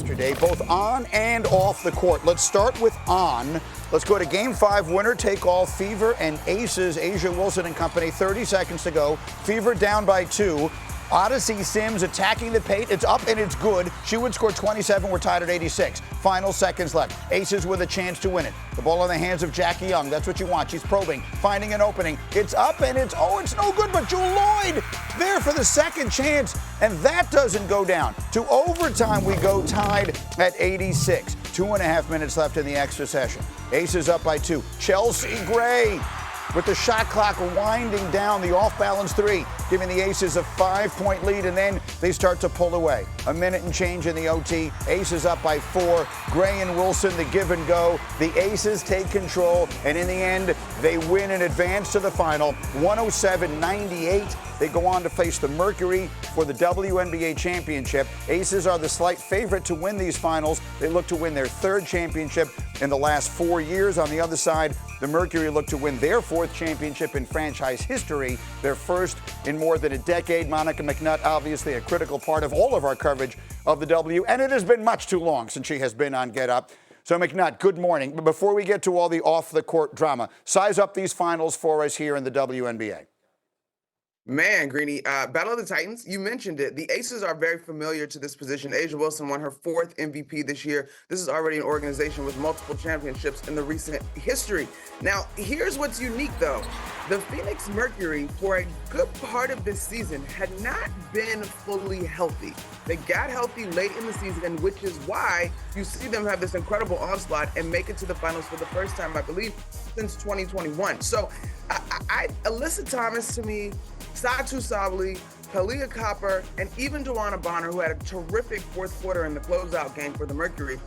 yesterday, both on and off the court. Let's start with on. Let's go to Game 5, winner take all, Fever and Aces, Asia Wilson and company, 30 seconds to go. Fever down by 2. Odyssey Sims attacking the paint. It's up and it's good. She would score 27. We're tied at 86. Final seconds left. Aces with a chance to win it. The ball in the hands of Jackie Young. That's what you want. She's probing, finding an opening. It's up and it's no good. But Jewel Lloyd there for the second chance. And that doesn't go down. To overtime, we go tied at 86. 2.5 minutes left in the extra session. Aces up by 2. Chelsea Gray with the shot clock winding down, the off-balance 3, giving the Aces a 5-point lead, and then they start to pull away. A minute and change in the OT. Aces up by 4. Gray and Wilson, the give and go. The Aces take control, and in the end, they win and advance to the final, 107-98. They go on to face the Mercury for the WNBA championship. Aces are the slight favorite to win these finals. They look to win their 3rd championship in the last 4 years. On the other side, the Mercury look to win their 4th championship in franchise history, their 1st in more than a decade. Monica McNutt, obviously a critical part of all of our coverage of the W, and it has been much too long since she has been on Get Up. So McNutt, good morning. But before we get to all the off-the-court drama, size up these finals for us here in the WNBA. Man, Greeny, Battle of the Titans, you mentioned it. The Aces are very familiar to this position. Asia Wilson won her 4th MVP this year. This is already an organization with multiple championships in the recent history. Now, here's what's unique, though. The Phoenix Mercury, for a good part of this season, had not been fully healthy. They got healthy late in the season, which is why you see them have this incredible onslaught and make it to the finals for the first time, I believe, since 2021. So, Alyssa Thomas, to me, Satu Sabally, Kalia Copper, and even Joanna Bonner, who had a terrific 4th quarter in the closeout game for the Mercury,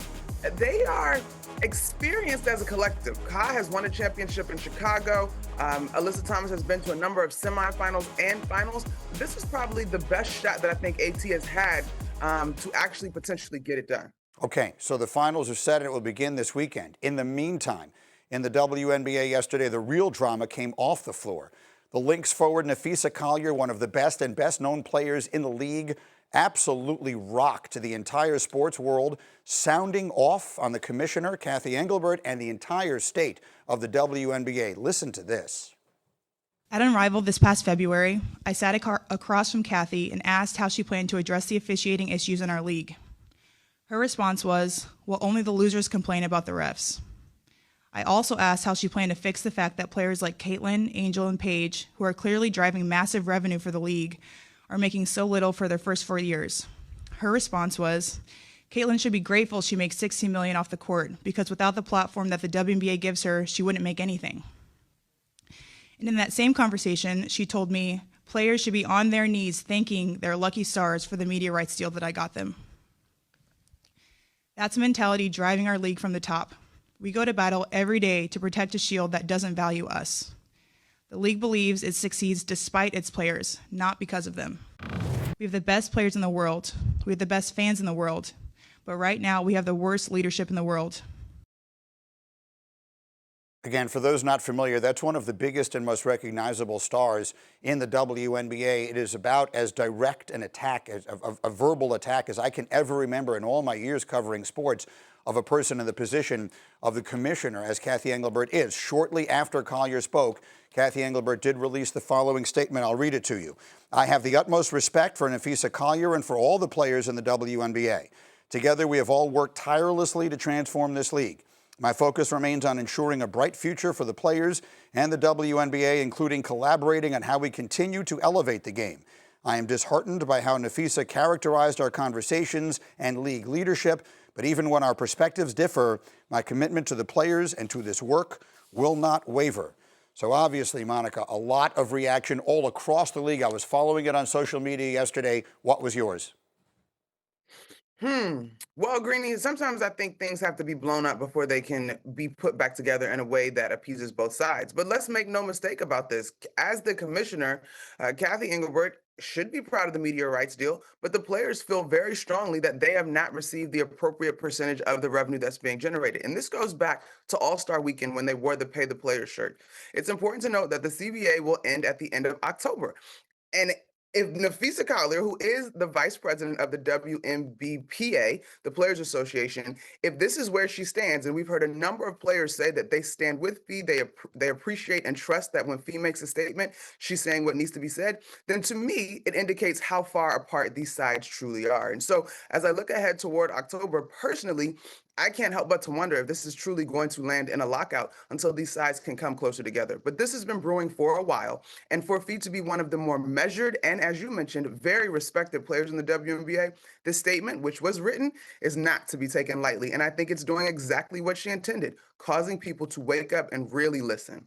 they are experienced as a collective. Ka has won a championship in Chicago. Alyssa Thomas has been to a number of semifinals and finals. This is probably the best shot that I think AT has had to actually potentially get it done. Okay, so the finals are set and it will begin this weekend. In the meantime, in the WNBA yesterday, the real drama came off the floor. The Lynx forward Napheesa Collier, one of the best and best-known players in the league, absolutely rocked the entire sports world, sounding off on the commissioner, Cathy Engelbert, and the entire state of the WNBA. Listen to this. At Unrivaled this past February, I sat across from Cathy and asked how she planned to address the officiating issues in our league. Her response was, well, only the losers complain about the refs. I also asked how she planned to fix the fact that players like Caitlin, Angel, and Paige, who are clearly driving massive revenue for the league, are making so little for their first 4 years. Her response was, Caitlin should be grateful she makes $16 million off the court, because without the platform that the WNBA gives her, she wouldn't make anything. And in that same conversation, she told me players should be on their knees thanking their lucky stars for the media rights deal that I got them. That's a mentality driving our league from the top. We go to battle every day to protect a shield that doesn't value us. The league believes it succeeds despite its players, not because of them. We have the best players in the world. We have the best fans in the world. But right now, we have the worst leadership in the world. Again, for those not familiar, that's one of the biggest and most recognizable stars in the WNBA. It is about as direct an attack, a verbal attack, as I can ever remember in all my years covering sports of a person in the position of the commissioner, as Cathy Engelbert is. Shortly after Collier spoke, Cathy Engelbert did release the following statement. I'll read it to you. I have the utmost respect for Napheesa Collier and for all the players in the WNBA. Together, we have all worked tirelessly to transform this league. My focus remains on ensuring a bright future for the players and the WNBA, including collaborating on how we continue to elevate the game. I am disheartened by how Napheesa characterized our conversations and league leadership, but even when our perspectives differ, my commitment to the players and to this work will not waver. So obviously, Monica, a lot of reaction all across the league. I was following it on social media yesterday. What was yours? Well, Greeny, sometimes I think things have to be blown up before they can be put back together in a way that appeases both sides. But let's make no mistake about this. As the commissioner, Cathy Engelbert should be proud of the media rights deal, but the players feel very strongly that they have not received the appropriate percentage of the revenue that's being generated. And this goes back to All-Star Weekend when they wore the Pay the Players shirt. It's important to note that the CBA will end at the end of October. And If Napheesa Collier, who is the vice president of the WNBPA, the Players Association, if this is where she stands, and we've heard a number of players say that they stand with Fee, they appreciate and trust that when Fee makes a statement, she's saying what needs to be said, then to me, it indicates how far apart these sides truly are. And so as I look ahead toward October, personally, I can't help but to wonder if this is truly going to land in a lockout until these sides can come closer together. But this has been brewing for a while. And for Fee to be one of the more measured and, as you mentioned, very respected players in the WNBA, this statement, which was written, is not to be taken lightly. And I think it's doing exactly what she intended, causing people to wake up and really listen.